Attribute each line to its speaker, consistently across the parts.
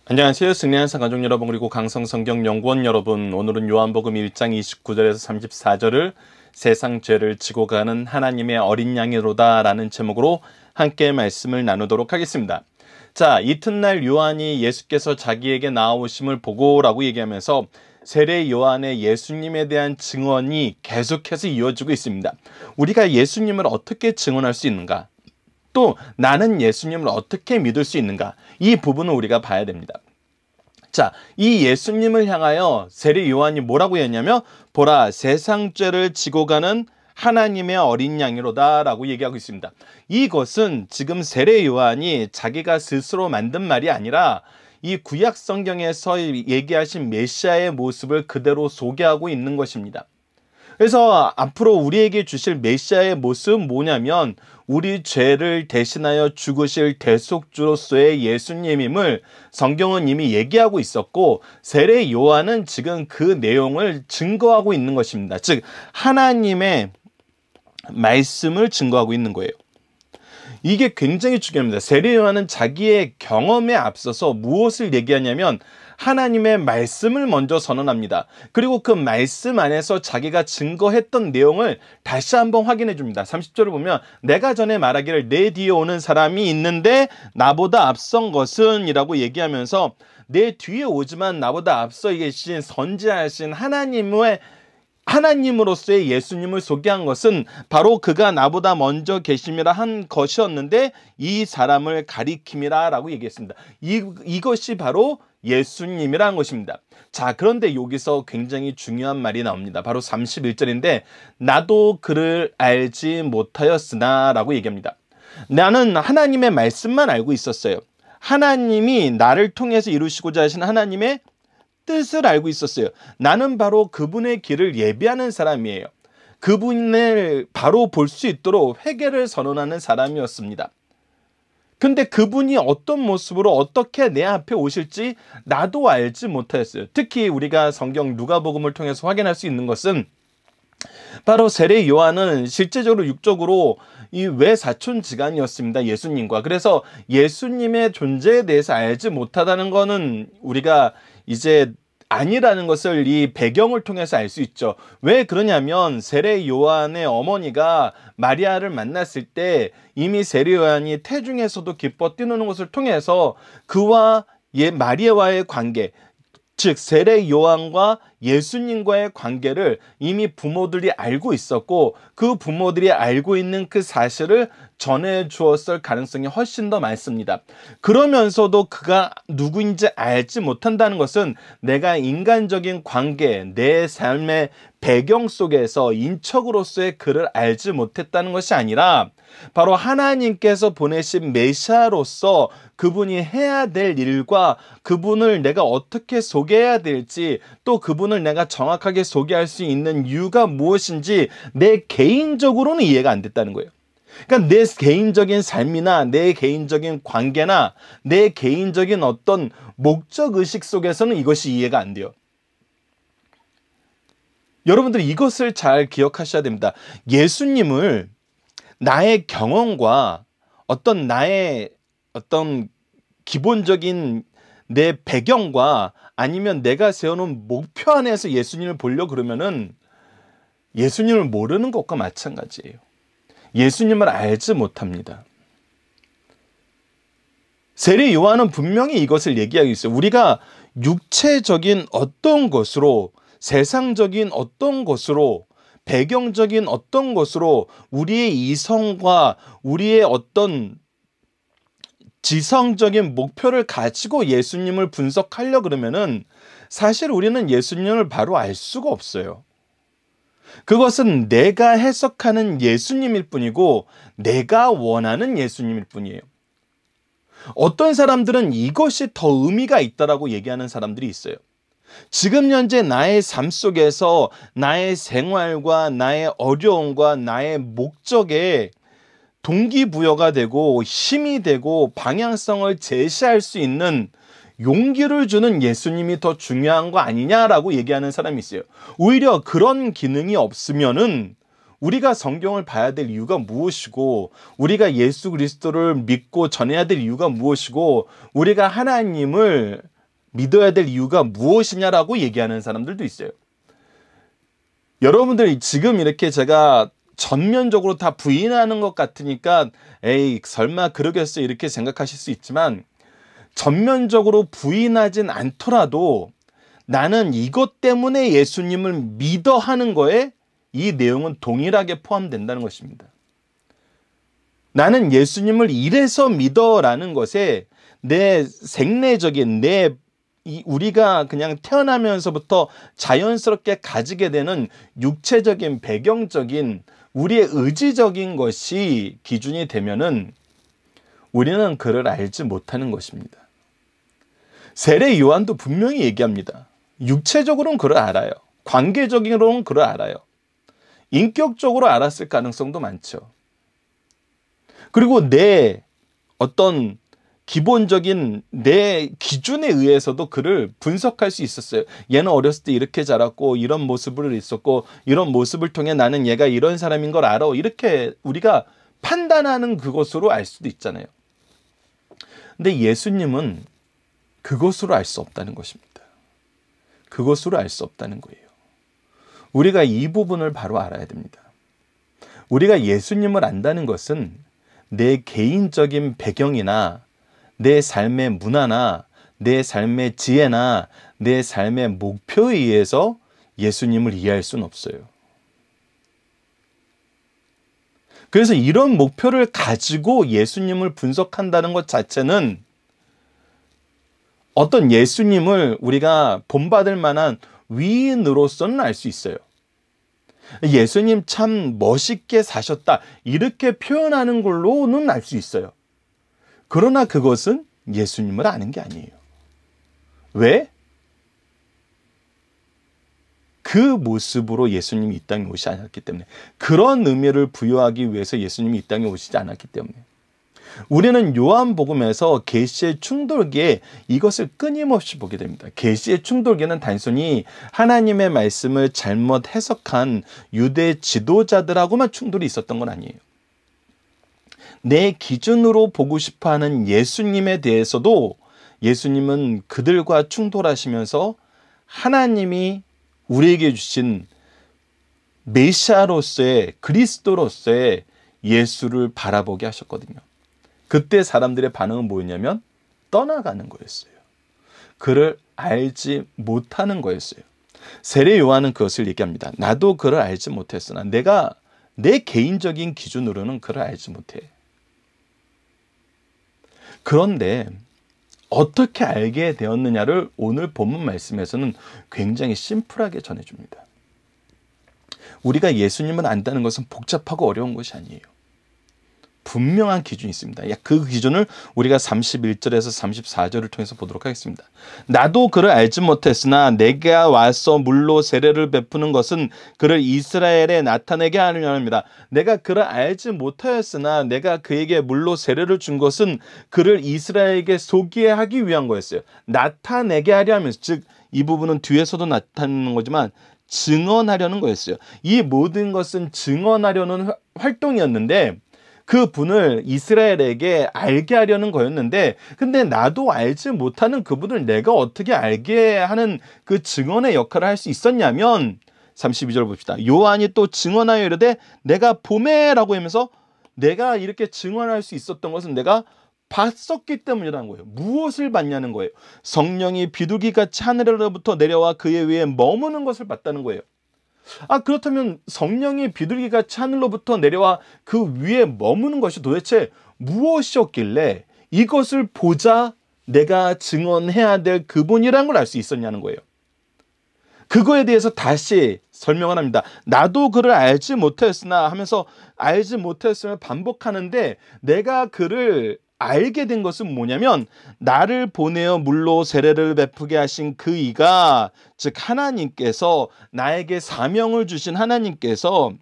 Speaker 1: 안녕하세요. 승리하는 가족 여러분, 그리고 강성성경연구원 여러분. 오늘은 요한복음 1장 29절에서 34절을 세상 죄를 지고 가는 하나님의 어린 양이로다 라는 제목으로 함께 말씀을 나누도록 하겠습니다. 자, 이튿날 요한이 예수께서 자기에게 나오심을 보고 라고 얘기하면서 세례 요한의 예수님에 대한 증언이 계속해서 이어지고 있습니다. 우리가 예수님을 어떻게 증언할 수 있는가? 또 나는 예수님을 어떻게 믿을 수 있는가? 이 부분을 우리가 봐야 됩니다. 자, 이 예수님을 향하여 세례 요한이 뭐라고 했냐면, 보라, 세상 죄를 지고 가는 하나님의 어린 양이로다 라고 얘기하고 있습니다. 이것은 지금 세례 요한이 자기가 스스로 만든 말이 아니라 이 구약 성경에서 얘기하신 메시아의 모습을 그대로 소개하고 있는 것입니다. 그래서 앞으로 우리에게 주실 메시아의 모습은 뭐냐면, 우리 죄를 대신하여 죽으실 대속주로서의 예수님임을 성경은 이미 얘기하고 있었고, 세례 요한은 지금 그 내용을 증거하고 있는 것입니다. 즉 하나님의 말씀을 증거하고 있는 거예요. 이게 굉장히 중요합니다. 세례 요한은 자기의 경험에 앞서서 무엇을 얘기하냐면 하나님의 말씀을 먼저 선언합니다. 그리고 그 말씀 안에서 자기가 증거했던 내용을 다시 한번 확인해 줍니다. 30절을 보면, 내가 전에 말하기를 내 뒤에 오는 사람이 있는데 나보다 앞선 것은 이라고 얘기하면서, 내 뒤에 오지만 나보다 앞서 계신 선지하신 하나님으로서의 예수님을 소개한 것은 바로 그가 나보다 먼저 계심이라 한 것이었는데 이 사람을 가리킴이라 라고 얘기했습니다. 이것이 바로 예수님이라는 것입니다. 자, 그런데 여기서 굉장히 중요한 말이 나옵니다. 바로 31절인데, 나도 그를 알지 못하였으나 라고 얘기합니다. 나는 하나님의 말씀만 알고 있었어요. 하나님이 나를 통해서 이루시고자 하신 하나님의 뜻을 알고 있었어요. 나는 바로 그분의 길을 예비하는 사람이에요. 그분을 바로 볼 수 있도록 회개를 선언하는 사람이었습니다. 근데 그분이 어떤 모습으로 어떻게 내 앞에 오실지 나도 알지 못하였어요. 특히 우리가 성경 누가복음을 통해서 확인할 수 있는 것은, 바로 세례 요한은 실제적으로 육적으로 이 외사촌지간이었습니다. 예수님과. 그래서 예수님의 존재에 대해서 알지 못하다는 것은 우리가 이제 아니라는 것을 이 배경을 통해서 알 수 있죠. 왜 그러냐면, 세례 요한의 어머니가 마리아를 만났을 때 이미 세례 요한이 태중에서도 기뻐 뛰노는 것을 통해서 그와 마리아와의 관계, 즉 세례 요한과 예수님과의 관계를 이미 부모들이 알고 있었고, 그 부모들이 알고 있는 그 사실을 전해 주었을 가능성이 훨씬 더 많습니다. 그러면서도 그가 누구인지 알지 못한다는 것은 내가 인간적인 관계, 내 삶의 배경 속에서 인척으로서의 그를 알지 못했다는 것이 아니라, 바로 하나님께서 보내신 메시아로서 그분이 해야 될 일과 그분을 내가 어떻게 소개해야 될지, 또 그분을 내가 정확하게 소개할 수 있는 이유가 무엇인지 내 개인적으로는 이해가 안 됐다는 거예요. 그러니까 내 개인적인 삶이나 내 개인적인 관계나 내 개인적인 어떤 목적의식 속에서는 이것이 이해가 안 돼요. 여러분들이 이것을 잘 기억하셔야 됩니다. 예수님을 나의 경험과 나의 기본적인 내 배경과 아니면 내가 세워놓은 목표 안에서 예수님을 보려고 그러면은 예수님을 모르는 것과 마찬가지예요. 예수님을 알지 못합니다. 세례 요한은 분명히 이것을 얘기하고 있어요. 우리가 육체적인 어떤 것으로, 세상적인 어떤 것으로, 배경적인 어떤 것으로 우리의 이성과 우리의 어떤 지성적인 목표를 가지고 예수님을 분석하려 그러면은 사실 우리는 예수님을 바로 알 수가 없어요. 그것은 내가 해석하는 예수님일 뿐이고 내가 원하는 예수님일 뿐이에요. 어떤 사람들은 이것이 더 의미가 있다라고 얘기하는 사람들이 있어요. 지금 현재 나의 삶 속에서 나의 생활과 나의 어려움과 나의 목적에 동기부여가 되고 힘이 되고 방향성을 제시할 수 있는 용기를 주는 예수님이 더 중요한 거 아니냐라고 얘기하는 사람이 있어요. 오히려 그런 기능이 없으면은 우리가 성경을 봐야 될 이유가 무엇이고, 우리가 예수 그리스도를 믿고 전해야 될 이유가 무엇이고, 우리가 하나님을 믿어야 될 이유가 무엇이냐라고 얘기하는 사람들도 있어요. 여러분들 지금 이렇게 제가 전면적으로 다 부인하는 것 같으니까 에이 설마 그러겠어 이렇게 생각하실 수 있지만, 전면적으로 부인하진 않더라도 나는 이것 때문에 예수님을 믿어 하는 거에 이 내용은 동일하게 포함된다는 것입니다. 나는 예수님을 이래서 믿어라는 것에 내 생내적인 우리가 그냥 태어나면서부터 자연스럽게 가지게 되는 육체적인 배경적인 우리의 의지적인 것이 기준이 되면은 우리는 그를 알지 못하는 것입니다. 세례 요한도 분명히 얘기합니다. 육체적으로는 그를 알아요. 관계적으로는 그를 알아요. 인격적으로 알았을 가능성도 많죠. 그리고 내 어떤 기본적인 내 기준에 의해서도 그를 분석할 수 있었어요. 얘는 어렸을 때 이렇게 자랐고 이런 모습을 있었고 이런 모습을 통해 나는 얘가 이런 사람인 걸 알아. 이렇게 우리가 판단하는 그것으로 알 수도 있잖아요. 근데 예수님은 그것으로 알 수 없다는 것입니다. 그것으로 알 수 없다는 거예요. 우리가 이 부분을 바로 알아야 됩니다. 우리가 예수님을 안다는 것은 내 개인적인 배경이나 내 삶의 문화나 내 삶의 지혜나 내 삶의 목표에 의해서 예수님을 이해할 수는 없어요. 그래서 이런 목표를 가지고 예수님을 분석한다는 것 자체는 어떤 예수님을 우리가 본받을 만한 위인으로서는 알 수 있어요. 예수님 참 멋있게 사셨다 이렇게 표현하는 걸로는 알 수 있어요. 그러나 그것은 예수님을 아는 게 아니에요. 왜? 그 모습으로 예수님이 이 땅에 오시지 않았기 때문에, 그런 의미를 부여하기 위해서 예수님이 이 땅에 오시지 않았기 때문에. 우리는 요한복음에서 계시의 충돌기에 이것을 끊임없이 보게 됩니다. 계시의 충돌기는 단순히 하나님의 말씀을 잘못 해석한 유대 지도자들하고만 충돌이 있었던 건 아니에요. 내 기준으로 보고 싶어하는 예수님에 대해서도 예수님은 그들과 충돌하시면서 하나님이 우리에게 주신 메시아로서의 그리스도로서의 예수를 바라보게 하셨거든요. 그때 사람들의 반응은 뭐였냐면 떠나가는 거였어요. 그를 알지 못하는 거였어요. 세례 요한은 그것을 얘기합니다. 나도 그를 알지 못했으나 내가 내 개인적인 기준으로는 그를 알지 못해. 그런데 어떻게 알게 되었느냐를 오늘 본문 말씀에서는 굉장히 심플하게 전해줍니다. 우리가 예수님을 안다는 것은 복잡하고 어려운 것이 아니에요. 분명한 기준이 있습니다. 그 기준을 우리가 31절에서 34절을 통해서 보도록 하겠습니다. 나도 그를 알지 못했으나 내가 와서 물로 세례를 베푸는 것은 그를 이스라엘에 나타내게 하려 합니다. 내가 그를 알지 못하였으나 내가 그에게 물로 세례를 준 것은 그를 이스라엘에게 소개하게 하기 위한 거였어요. 나타내게 하려 하면서, 즉 이 부분은 뒤에서도 나타나는 거지만 증언하려는 거였어요. 이 모든 것은 증언하려는 활동이었는데 그 분을 이스라엘에게 알게 하려는 거였는데, 근데 나도 알지 못하는 그분을 내가 어떻게 알게 하는 그 증언의 역할을 할 수 있었냐면 32절 봅시다. 요한이 또 증언하여 이르되 내가 보매라고 하면서, 내가 이렇게 증언할 수 있었던 것은 내가 봤었기 때문이라는 거예요. 무엇을 봤냐는 거예요. 성령이 비둘기같이 하늘로부터 내려와 그의 위에 머무는 것을 봤다는 거예요. 그렇다면 성령이 비둘기같이 하늘로부터 내려와 그 위에 머무는 것이 도대체 무엇이었길래 이것을 보자 내가 증언해야 될 그분이라는 걸 알 수 있었냐는 거예요. 그거에 대해서 다시 설명을 합니다. 나도 그를 알지 못했으나 하면서 알지 못했음을 반복하는데, 내가 그를 알게 된 것은 뭐냐면 나를 보내어 물로 세례를 베푸게 하신 그 이가, 즉 하나님께서, 나에게 사명을 주신 하나님께서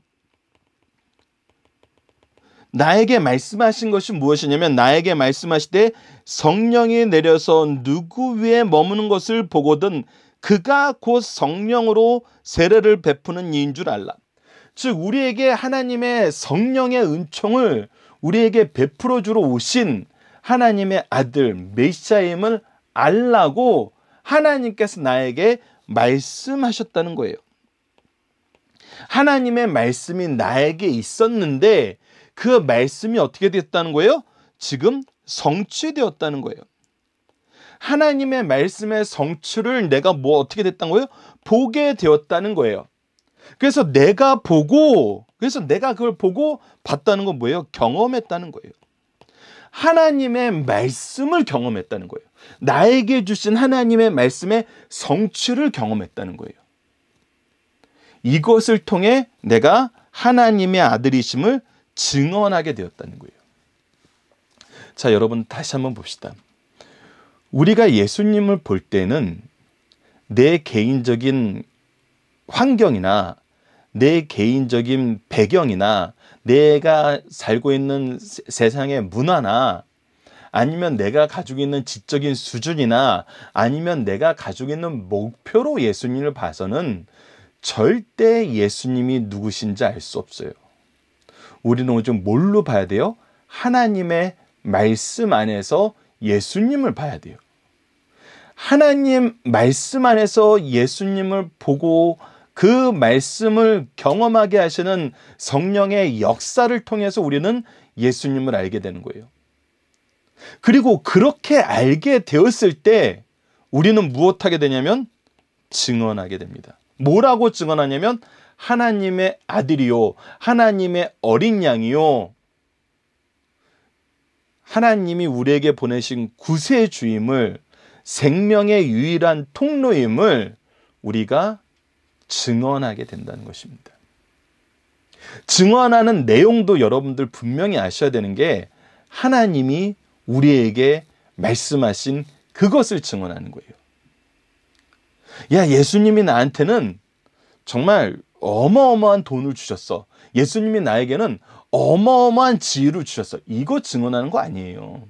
Speaker 1: 나에게 말씀하신 것이 무엇이냐면, 나에게 말씀하시되 성령이 내려서 누구 위에 머무는 것을 보거든 그가 곧 성령으로 세례를 베푸는 이인 줄 알라. 즉 우리에게 하나님의 성령의 은총을 우리에게 베풀어 주러 오신 하나님의 아들 메시아임을 알라고 하나님께서 나에게 말씀하셨다는 거예요. 하나님의 말씀이 나에게 있었는데 그 말씀이 어떻게 됐다는 거예요? 지금 성취되었다는 거예요. 하나님의 말씀의 성취를 내가 어떻게 됐다는 거예요? 보게 되었다는 거예요. 그래서 내가 그걸 보고 봤다는 건 뭐예요? 경험했다는 거예요. 하나님의 말씀을 경험했다는 거예요. 나에게 주신 하나님의 말씀의 성취를 경험했다는 거예요. 이것을 통해 내가 하나님의 아들이심을 증언하게 되었다는 거예요. 자, 여러분 다시 한번 봅시다. 우리가 예수님을 볼 때는 내 개인적인 환경이나 내 개인적인 배경이나 내가 살고 있는 세상의 문화나 아니면 내가 가지고 있는 지적인 수준이나 아니면 내가 가지고 있는 목표로 예수님을 봐서는 절대 예수님이 누구신지 알 수 없어요. 우리는 오직 뭘로 봐야 돼요? 하나님의 말씀 안에서 예수님을 봐야 돼요. 하나님 말씀 안에서 예수님을 보고 그 말씀을 경험하게 하시는 성령의 역사를 통해서 우리는 예수님을 알게 되는 거예요. 그리고 그렇게 알게 되었을 때 우리는 무엇하게 되냐면 증언하게 됩니다. 뭐라고 증언하냐면 하나님의 아들이요, 하나님의 어린 양이요, 하나님이 우리에게 보내신 구세주임을, 생명의 유일한 통로임을 우리가 증언하게 된다는 것입니다. 증언하는 내용도 여러분들 분명히 아셔야 되는 게 하나님이 우리에게 말씀하신 그것을 증언하는 거예요. 야, 예수님이 나한테는 정말 어마어마한 돈을 주셨어. 예수님이 나에게는 어마어마한 지혜를 주셨어. 이거 증언하는 거 아니에요.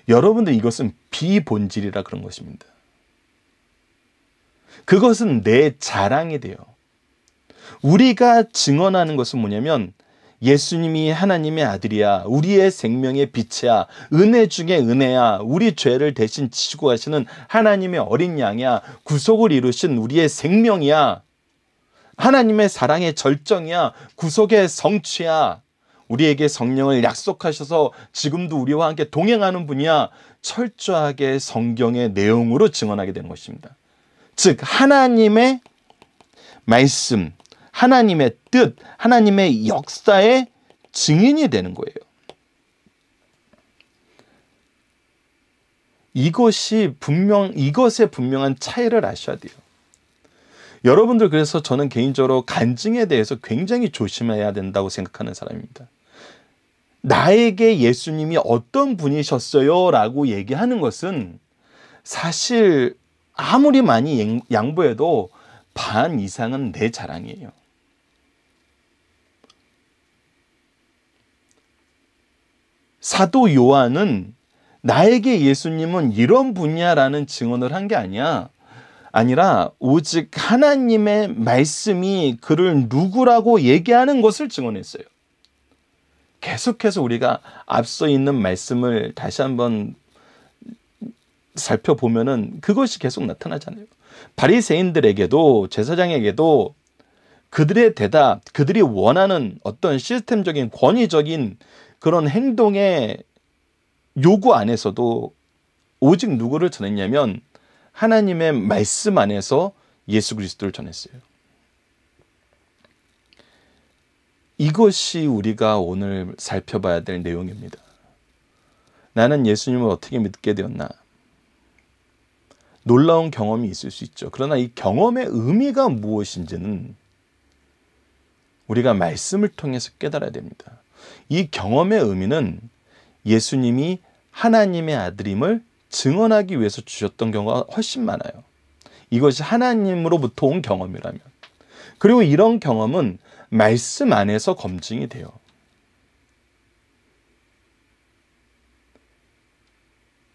Speaker 1: 여러분들 이것은 비본질이라 그런 것입니다. 그것은 내 자랑이 돼요. 우리가 증언하는 것은 뭐냐면 예수님이 하나님의 아들이야, 우리의 생명의 빛이야, 은혜 중에 은혜야, 우리 죄를 대신 지시고 가시는 하나님의 어린 양이야, 구속을 이루신 우리의 생명이야, 하나님의 사랑의 절정이야, 구속의 성취야, 우리에게 성령을 약속하셔서 지금도 우리와 함께 동행하는 분이야. 철저하게 성경의 내용으로 증언하게 되는 것입니다. 즉 하나님의 말씀, 하나님의 뜻, 하나님의 역사의 증인이 되는 거예요. 이것의 분명한 차이를 아셔야 돼요. 여러분들, 그래서 저는 개인적으로 간증에 대해서 굉장히 조심해야 된다고 생각하는 사람입니다. 나에게 예수님이 어떤 분이셨어요? 라고 얘기하는 것은 사실 아무리 많이 양보해도 반 이상은 내 자랑이에요. 사도 요한은 나에게 예수님은 이런 분이야라는 증언을 한 게 아니라 오직 하나님의 말씀이 그를 누구라고 얘기하는 것을 증언했어요. 계속해서 우리가 앞서 있는 말씀을 다시 한번 살펴보면은 그것이 계속 나타나잖아요. 바리새인들에게도 제사장에게도 그들의 대답, 그들이 원하는 어떤 시스템적인 권위적인 그런 행동의 요구 안에서도 오직 누구를 전했냐면 하나님의 말씀 안에서 예수 그리스도를 전했어요. 이것이 우리가 오늘 살펴봐야 될 내용입니다. 나는 예수님을 어떻게 믿게 되었나? 놀라운 경험이 있을 수 있죠. 그러나 이 경험의 의미가 무엇인지는 우리가 말씀을 통해서 깨달아야 됩니다. 이 경험의 의미는 예수님이 하나님의 아들임을 증언하기 위해서 주셨던 경우가 훨씬 많아요. 이것이 하나님으로부터 온 경험이라면. 그리고 이런 경험은 말씀 안에서 검증이 돼요.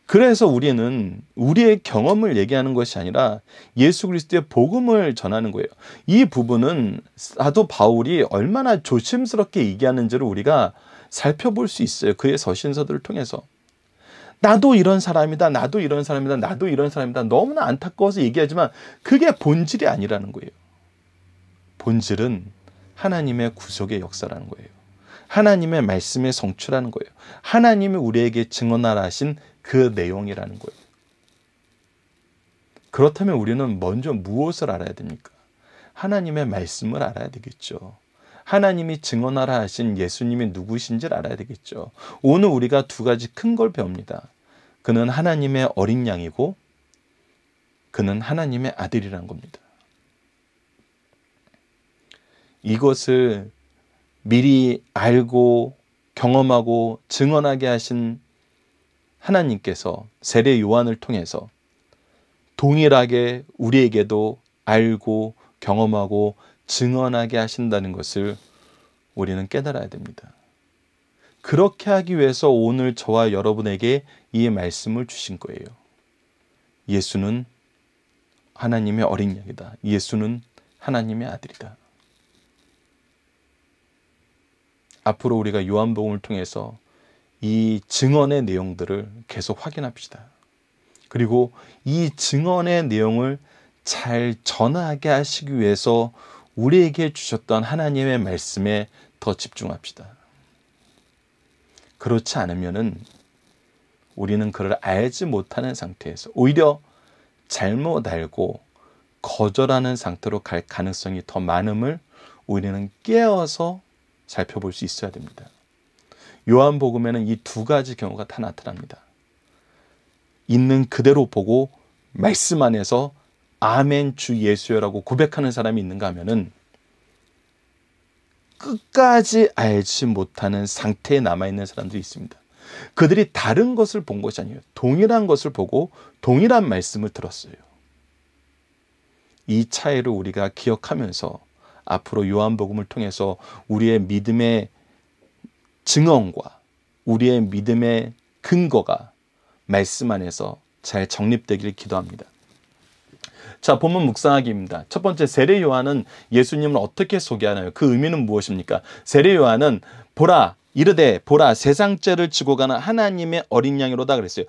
Speaker 1: 그래서 우리는 우리의 경험을 얘기하는 것이 아니라 예수 그리스도의 복음을 전하는 거예요. 이 부분은 사도 바울이 얼마나 조심스럽게 얘기하는지를 우리가 살펴볼 수 있어요. 그의 서신서들을 통해서. 나도 이런 사람이다, 나도 이런 사람이다, 나도 이런 사람이다. 너무나 안타까워서 얘기하지만 그게 본질이 아니라는 거예요. 본질은 하나님의 구속의 역사라는 거예요. 하나님의 말씀의 성취라는 거예요. 하나님이 우리에게 증언하라 하신 그 내용이라는 거예요. 그렇다면 우리는 먼저 무엇을 알아야 됩니까? 하나님의 말씀을 알아야 되겠죠. 하나님이 증언하라 하신 예수님이 누구신지를 알아야 되겠죠. 오늘 우리가 두 가지 큰 걸 배웁니다. 그는 하나님의 어린 양이고 그는 하나님의 아들이라는 겁니다. 이것을 미리 알고 경험하고 증언하게 하신 하나님께서 세례 요한을 통해서 동일하게 우리에게도 알고 경험하고 증언하게 하신다는 것을 우리는 깨달아야 됩니다. 그렇게 하기 위해서 오늘 저와 여러분에게 이 말씀을 주신 거예요. 예수는 하나님의 어린 양이다. 예수는 하나님의 아들이다. 앞으로 우리가 요한복음을 통해서 이 증언의 내용들을 계속 확인합시다. 그리고 이 증언의 내용을 잘 전하게 하시기 위해서 우리에게 주셨던 하나님의 말씀에 더 집중합시다. 그렇지 않으면은 우리는 그를 알지 못하는 상태에서 오히려 잘못 알고 거절하는 상태로 갈 가능성이 더 많음을 우리는 깨어서 살펴볼 수 있어야 됩니다. 요한복음에는 이 두 가지 경우가 다 나타납니다. 있는 그대로 보고 말씀 안에서 아멘 주 예수여라고 고백하는 사람이 있는가 하면은 끝까지 알지 못하는 상태에 남아있는 사람들이 있습니다. 그들이 다른 것을 본 것이 아니에요. 동일한 것을 보고 동일한 말씀을 들었어요. 이 차이를 우리가 기억하면서 앞으로 요한복음을 통해서 우리의 믿음의 증언과 우리의 믿음의 근거가 말씀 안에서 잘 정립되기를 기도합니다. 자, 본문 묵상하기입니다. 첫 번째, 세례 요한은 예수님을 어떻게 소개하나요? 그 의미는 무엇입니까? 세례 요한은 보라, 이르되 보라 세상 죄를 지고 가는 하나님의 어린 양이로다 그랬어요.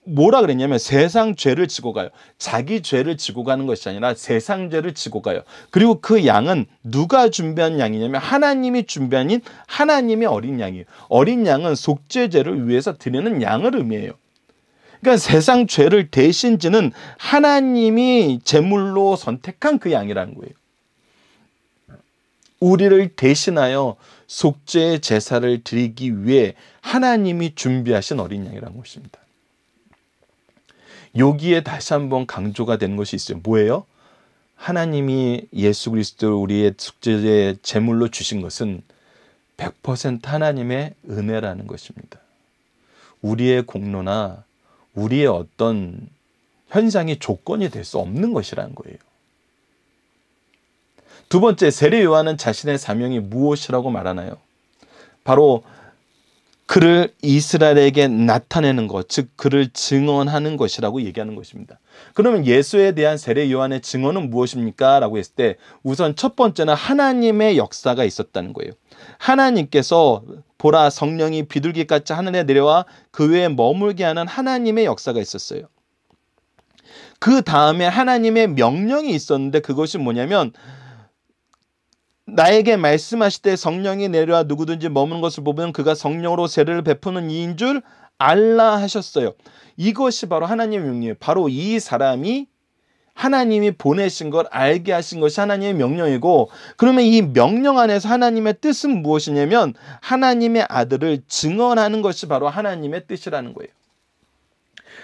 Speaker 1: 뭐라 그랬냐면 세상 죄를 지고 가요. 자기 죄를 지고 가는 것이 아니라 세상 죄를 지고 가요. 그리고 그 양은 누가 준비한 양이냐면 하나님이 준비한 하나님의 어린 양이에요. 어린 양은 속죄제를 위해서 드리는 양을 의미해요. 그러니까 세상 죄를 대신 지는 하나님이 제물로 선택한 그 양이라는 거예요. 우리를 대신하여 속죄의 제사를 드리기 위해 하나님이 준비하신 어린 양이라는 것입니다. 여기에 다시 한번 강조가 되는 것이 있어요. 뭐예요? 하나님이 예수 그리스도를 우리의 속죄의 제물로 주신 것은 100% 하나님의 은혜라는 것입니다. 우리의 공로나 우리의 어떤 현상이 조건이 될 수 없는 것이라는 거예요. 두 번째, 세례 요한은 자신의 사명이 무엇이라고 말하나요? 바로 그를 이스라엘에게 나타내는 것, 즉 그를 증언하는 것이라고 얘기하는 것입니다. 그러면 예수에 대한 세례 요한의 증언은 무엇입니까? 라고 했을 때 우선 첫 번째는 하나님의 역사가 있었다는 거예요. 하나님께서 보라 성령이 비둘기같이 하늘에 내려와 그 위에 머물게 하는 하나님의 역사가 있었어요. 그 다음에 하나님의 명령이 있었는데 그것이 뭐냐면 나에게 말씀하실 때 성령이 내려와 누구든지 머무는 것을 보면 그가 성령으로 세례를 베푸는 이인 줄 알라 하셨어요. 이것이 바로 하나님의 명령이에요. 바로 이 사람이 하나님이 보내신 걸 알게 하신 것이 하나님의 명령이고, 그러면 이 명령 안에서 하나님의 뜻은 무엇이냐면 하나님의 아들을 증언하는 것이 바로 하나님의 뜻이라는 거예요.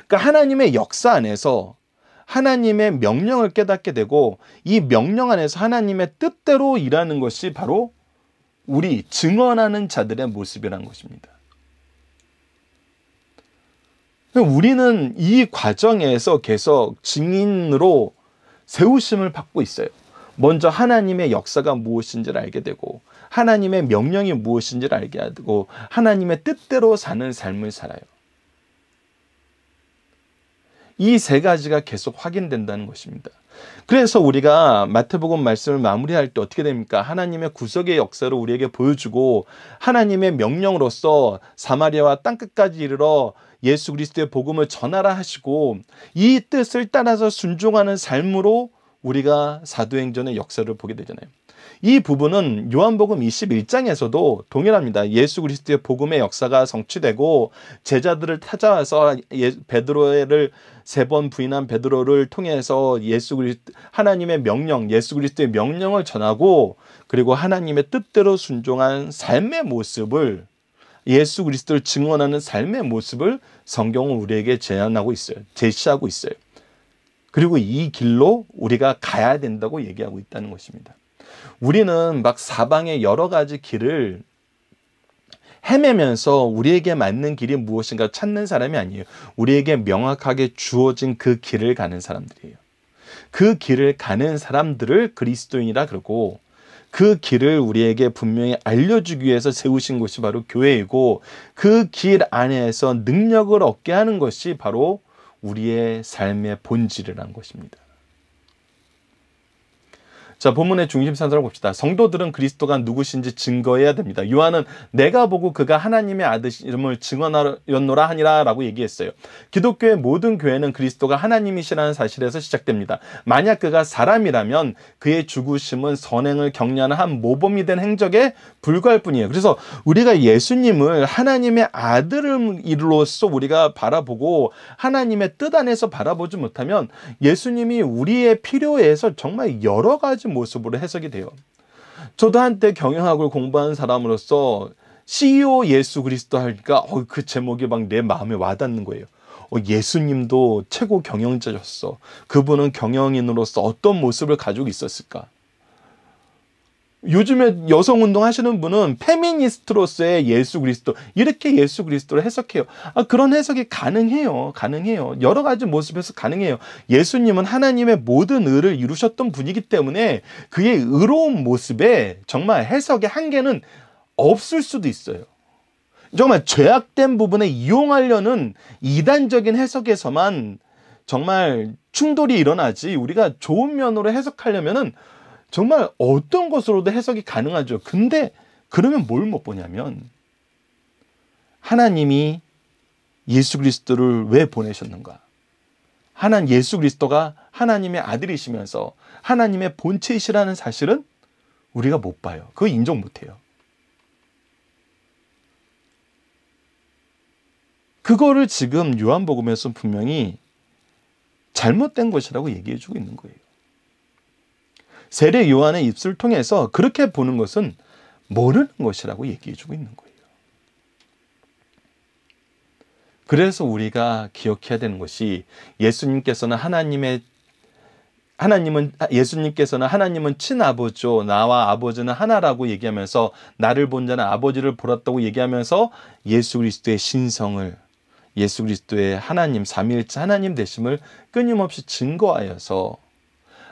Speaker 1: 그러니까 하나님의 역사 안에서 하나님의 명령을 깨닫게 되고 이 명령 안에서 하나님의 뜻대로 일하는 것이 바로 우리 증언하는 자들의 모습이라는 것입니다. 우리는 이 과정에서 계속 증인으로 세우심을 받고 있어요. 먼저 하나님의 역사가 무엇인지를 알게 되고 하나님의 명령이 무엇인지를 알게 되고 하나님의 뜻대로 사는 삶을 살아요. 이 세 가지가 계속 확인된다는 것입니다. 그래서 우리가 마태복음 말씀을 마무리할 때 어떻게 됩니까? 하나님의 구속의 역사를 우리에게 보여주고 하나님의 명령으로서 사마리아와 땅끝까지 이르러 예수 그리스도의 복음을 전하라 하시고 이 뜻을 따라서 순종하는 삶으로 우리가 사도행전의 역사를 보게 되잖아요. 이 부분은 요한복음 21장에서도 동일합니다. 예수 그리스도의 복음의 역사가 성취되고 제자들을 찾아와서 베드로를 3번 부인한 베드로를 통해서 하나님의 명령, 예수 그리스도의 명령을 전하고 그리고 하나님의 뜻대로 순종한 삶의 모습을 예수 그리스도를 증언하는 삶의 모습을 성경은 우리에게 제시하고 있어요. 그리고 이 길로 우리가 가야 된다고 얘기하고 있다는 것입니다. 우리는 막 사방의 여러 가지 길을 헤매면서 우리에게 맞는 길이 무엇인가 찾는 사람이 아니에요. 우리에게 명확하게 주어진 그 길을 가는 사람들이에요. 그 길을 가는 사람들을 그리스도인이라 그러고 그 길을 우리에게 분명히 알려주기 위해서 세우신 곳이 바로 교회이고 그 길 안에서 능력을 얻게 하는 것이 바로 우리의 삶의 본질이라는 것입니다. 자, 본문의 중심선을 봅시다. 성도들은 그리스도가 누구신지 증거해야 됩니다. 요한은 내가 보고 그가 하나님의 아들임을 증언하였노라 하니라 라고 얘기했어요. 기독교의 모든 교회는 그리스도가 하나님이시라는 사실에서 시작됩니다. 만약 그가 사람이라면 그의 죽으심은 선행을 격려하는 한 모범이 된 행적에 불과할 뿐이에요. 그래서 우리가 예수님을 하나님의 아들로서 우리가 바라보고 하나님의 뜻 안에서 바라보지 못하면 예수님이 우리의 필요에서 정말 여러 가지 모습으로 해석이 돼요. 저도 한때 경영학을 공부하는 사람으로서 CEO 예수 그리스도 하니까 그 제목이 막 내 마음에 와닿는 거예요. 예수님도 최고 경영자였어. 그분은 경영인으로서 어떤 모습을 가지고 있었을까? 요즘에 여성운동 하시는 분은 페미니스트로서의 예수 그리스도 이렇게 예수 그리스도를 해석해요. 그런 해석이 가능해요. 여러 가지 모습에서 가능해요. 예수님은 하나님의 모든 의를 이루셨던 분이기 때문에 그의 의로운 모습에 정말 해석의 한계는 없을 수도 있어요. 정말 죄악된 부분에 이용하려는 이단적인 해석에서만 정말 충돌이 일어나지 우리가 좋은 면으로 해석하려면은 정말 어떤 것으로도 해석이 가능하죠. 근데 그러면 뭘 못 보냐면 하나님이 예수 그리스도를 왜 보내셨는가? 예수 그리스도가 하나님의 아들이시면서 하나님의 본체이시라는 사실은 우리가 못 봐요. 그거 인정 못 해요. 그거를 지금 요한복음에서 분명히 잘못된 것이라고 얘기해주고 있는 거예요. 세례 요한의 입술을 통해서 그렇게 보는 것은 모르는 것이라고 얘기해주고 있는 거예요. 그래서 우리가 기억해야 되는 것이 예수님께서는 하나님은 친아버지요 나와 아버지는 하나라고 얘기하면서 나를 본 자는 아버지를 보았다고 얘기하면서 예수 그리스도의 신성을 예수 그리스도의 하나님 삼위일체 하나님 되심을 끊임없이 증거하여서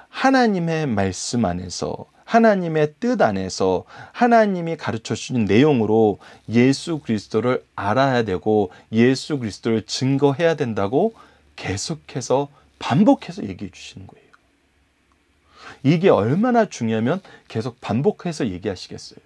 Speaker 1: 하나님의 말씀 안에서 하나님의 뜻 안에서 하나님이 가르쳐 주신 내용으로 예수 그리스도를 알아야 되고 예수 그리스도를 증거해야 된다고 계속해서 반복해서 얘기해 주시는 거예요. 이게 얼마나 중요하면 계속 반복해서 얘기하시겠어요.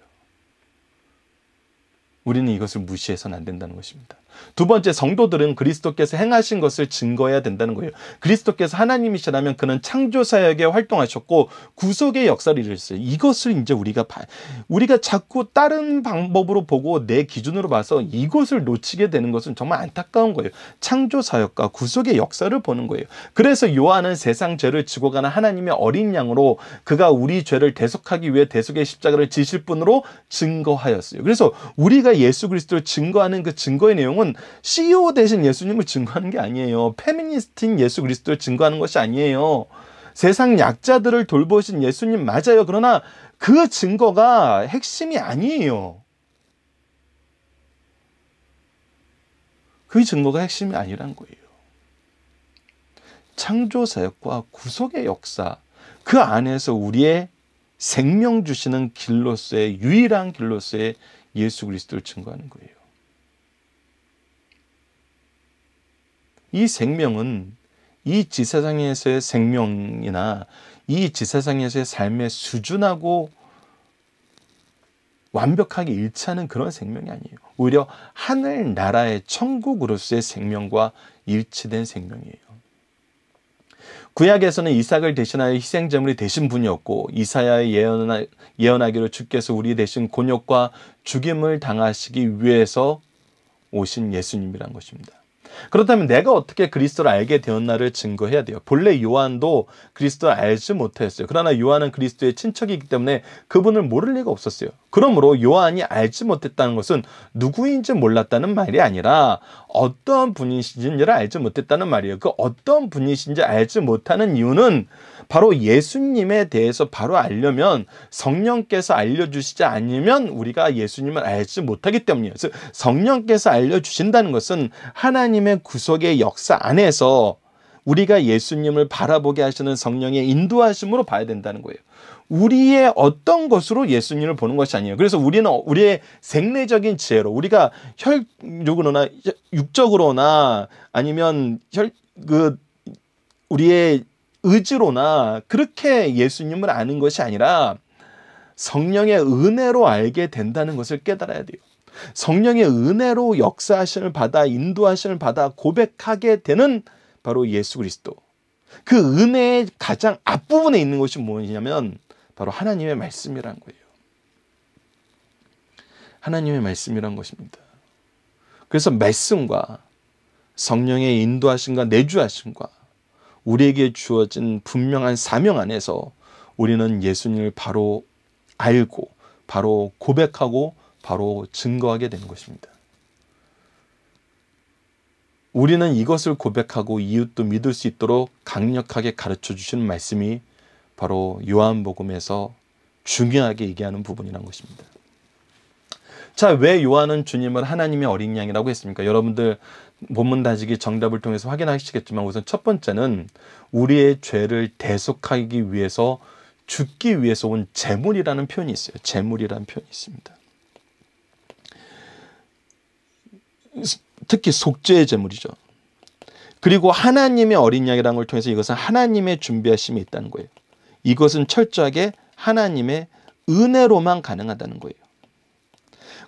Speaker 1: 우리는 이것을 무시해서는 안 된다는 것입니다. 두 번째, 성도들은 그리스도께서 행하신 것을 증거해야 된다는 거예요. 그리스도께서 하나님이시라면 그는 창조사역에 활동하셨고 구속의 역사를 이루셨어요. 이것을 이제 우리가 자꾸 다른 방법으로 보고 내 기준으로 봐서 이것을 놓치게 되는 것은 정말 안타까운 거예요. 창조사역과 구속의 역사를 보는 거예요. 그래서 요한은 세상 죄를 지고 가는 하나님의 어린 양으로 그가 우리 죄를 대속하기 위해 대속의 십자가를 지실 분으로 증거하였어요. 그래서 우리가 예수 그리스도를 증거하는 그 증거의 내용은 CEO 대신 예수님을 증거하는 게 아니에요. 페미니스트인 예수 그리스도를 증거하는 것이 아니에요. 세상 약자들을 돌보신 예수님 맞아요. 그러나 그 증거가 핵심이 아니에요. 그 증거가 핵심이 아니란 거예요. 창조사역과 구속의 역사, 그 안에서 우리의 생명 주시는 길로서의 유일한 길로서의 예수 그리스도를 증거하는 거예요. 이 생명은 이 지세상에서의 생명이나 이 지세상에서의 삶의 수준하고 완벽하게 일치하는 그런 생명이 아니에요. 오히려 하늘나라의 천국으로서의 생명과 일치된 생명이에요. 구약에서는 이삭을 대신하여 희생제물이 되신 분이었고 이사야의 예언하기로 주께서 우리 대신 곤욕과 죽임을 당하시기 위해서 오신 예수님이란 것입니다. 그렇다면 내가 어떻게 그리스도를 알게 되었나를 증거해야 돼요. 본래 요한도 그리스도를 알지 못했어요. 그러나 요한은 그리스도의 친척이기 때문에 그분을 모를 리가 없었어요. 그러므로 요한이 알지 못했다는 것은 누구인지 몰랐다는 말이 아니라 어떤 분이신지를 알지 못했다는 말이에요. 그 어떤 분이신지 알지 못하는 이유는 바로 예수님에 대해서 바로 알려면 성령께서 알려주시지 않으면 우리가 예수님을 알지 못하기 때문이에요. 그래서 성령께서 알려주신다는 것은 하나님의 구속의 역사 안에서 우리가 예수님을 바라보게 하시는 성령의 인도하심으로 봐야 된다는 거예요. 우리의 어떤 것으로 예수님을 보는 것이 아니에요. 그래서 우리는 우리의 생리적인 지혜로 우리가 혈육으로나 육적으로나 아니면 우리의 의지로나 그렇게 예수님을 아는 것이 아니라 성령의 은혜로 알게 된다는 것을 깨달아야 돼요. 성령의 은혜로 역사하심을 받아 인도하심을 받아 고백하게 되는 바로 예수 그리스도. 그 은혜의 가장 앞부분에 있는 것이 무엇이냐면 바로 하나님의 말씀이란 거예요. 하나님의 말씀이란 것입니다. 그래서 말씀과 성령의 인도하심과 내주하심과 우리에게 주어진 분명한 사명 안에서 우리는 예수님을 바로 알고 바로 고백하고 바로 증거하게 되는 것입니다. 우리는 이것을 고백하고 이웃도 믿을 수 있도록 강력하게 가르쳐 주시는 말씀이 바로 요한복음에서 중요하게 얘기하는 부분이라는 것입니다. 자, 왜 요한은 주님을 하나님의 어린 양이라고 했습니까? 여러분들 본문 다지기 정답을 통해서 확인하시겠지만 우선 첫 번째는 우리의 죄를 대속하기 위해서 죽기 위해서 온 제물이라는 표현이 있어요. 제물이라는 표현이 있습니다. 특히 속죄의 제물이죠. 그리고 하나님의 어린 양이라는 걸 통해서 이것은 하나님의 준비하심이 있다는 거예요. 이것은 철저하게 하나님의 은혜로만 가능하다는 거예요.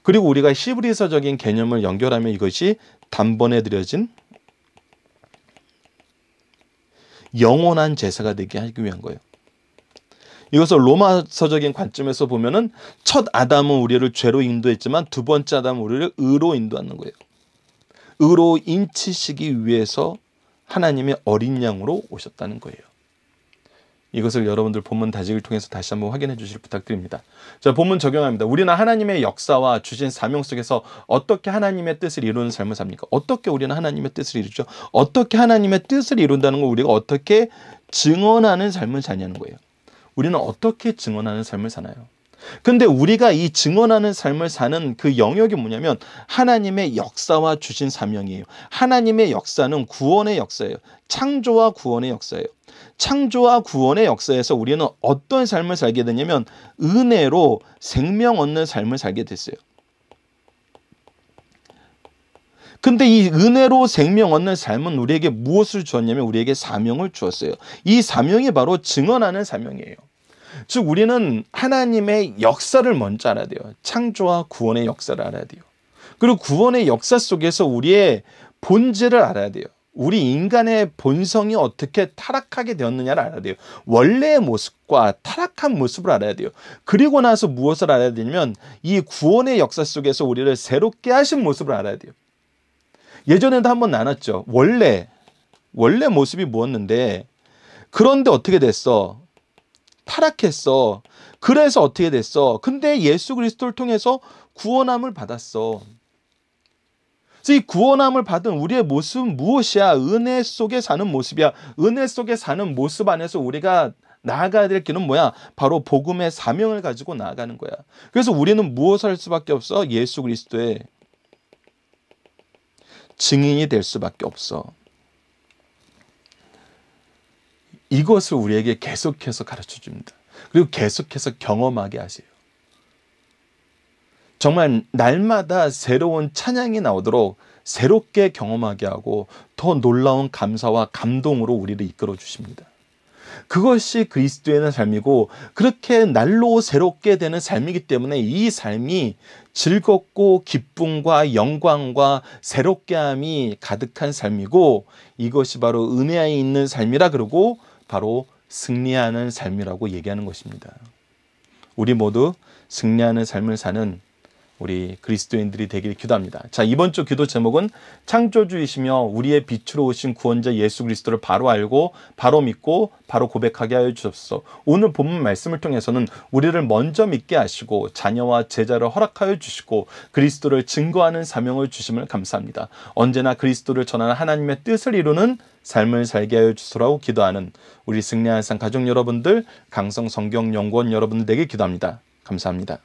Speaker 1: 그리고 우리가 히브리서적인 개념을 연결하면 이것이 단번에 드려진 영원한 제사가 되게 하기 위한 거예요. 이것을 로마서적인 관점에서 보면은 첫 아담은 우리를 죄로 인도했지만 두 번째 아담은 우리를 의로 인도하는 거예요. 의로 인치시기 위해서 하나님의 어린 양으로 오셨다는 거예요. 이것을 여러분들 본문 다지기를 통해서 다시 한번 확인해 주실 부탁드립니다. 자, 본문 적용합니다. 우리는 하나님의 역사와 주신 사명 속에서 어떻게 하나님의 뜻을 이루는 삶을 삽니까? 어떻게 우리는 하나님의 뜻을 이루죠? 어떻게 하나님의 뜻을 이룬다는 걸 우리가 어떻게 증언하는 삶을 사냐는 거예요. 우리는 어떻게 증언하는 삶을 사나요? 근데 우리가 이 증언하는 삶을 사는 그 영역이 뭐냐면 하나님의 역사와 주신 사명이에요. 하나님의 역사는 구원의 역사예요. 창조와 구원의 역사예요. 창조와 구원의 역사에서 우리는 어떤 삶을 살게 되냐면 은혜로 생명 얻는 삶을 살게 됐어요. 근데 이 은혜로 생명 얻는 삶은 우리에게 무엇을 주었냐면 우리에게 사명을 주었어요. 이 사명이 바로 증언하는 사명이에요. 즉 우리는 하나님의 역사를 먼저 알아야 돼요. 창조와 구원의 역사를 알아야 돼요. 그리고 구원의 역사 속에서 우리의 본질을 알아야 돼요. 우리 인간의 본성이 어떻게 타락하게 되었느냐를 알아야 돼요. 원래의 모습과 타락한 모습을 알아야 돼요. 그리고 나서 무엇을 알아야 되냐면 이 구원의 역사 속에서 우리를 새롭게 하신 모습을 알아야 돼요. 예전에도 한번 나눴죠. 원래 모습이 무엇인데 그런데 어떻게 됐어? 타락했어. 그래서 어떻게 됐어? 근데 예수 그리스도를 통해서 구원함을 받았어. 이 구원함을 받은 우리의 모습은 무엇이야? 은혜 속에 사는 모습이야. 은혜 속에 사는 모습 안에서 우리가 나아가야 될 길은 뭐야? 바로 복음의 사명을 가지고 나아가는 거야. 그래서 우리는 무엇을 할 수밖에 없어? 예수 그리스도의 증인이 될 수밖에 없어. 이것을 우리에게 계속해서 가르쳐 줍니다. 그리고 계속해서 경험하게 하세요. 정말 날마다 새로운 찬양이 나오도록 새롭게 경험하게 하고 더 놀라운 감사와 감동으로 우리를 이끌어 주십니다. 그것이 그리스도인의 삶이고 그렇게 날로 새롭게 되는 삶이기 때문에 이 삶이 즐겁고 기쁨과 영광과 새롭게 함이 가득한 삶이고 이것이 바로 은혜 안에 있는 삶이라 그러고 바로 승리하는 삶이라고 얘기하는 것입니다. 우리 모두 승리하는 삶을 사는 우리 그리스도인들이 되길 기도합니다. 자, 이번 주 기도 제목은 창조주이시며 우리의 빛으로 오신 구원자 예수 그리스도를 바로 알고 바로 믿고 바로 고백하게 하여 주옵소서. 오늘 본문 말씀을 통해서는 우리를 먼저 믿게 하시고 자녀와 제자를 허락하여 주시고 그리스도를 증거하는 사명을 주심을 감사합니다. 언제나 그리스도를 전하는 하나님의 뜻을 이루는 삶을 살게 하여 주소라고 기도하는 우리 승리하는 삶 가족 여러분들, 강성 성경 연구원 여러분들에게 기도합니다. 감사합니다.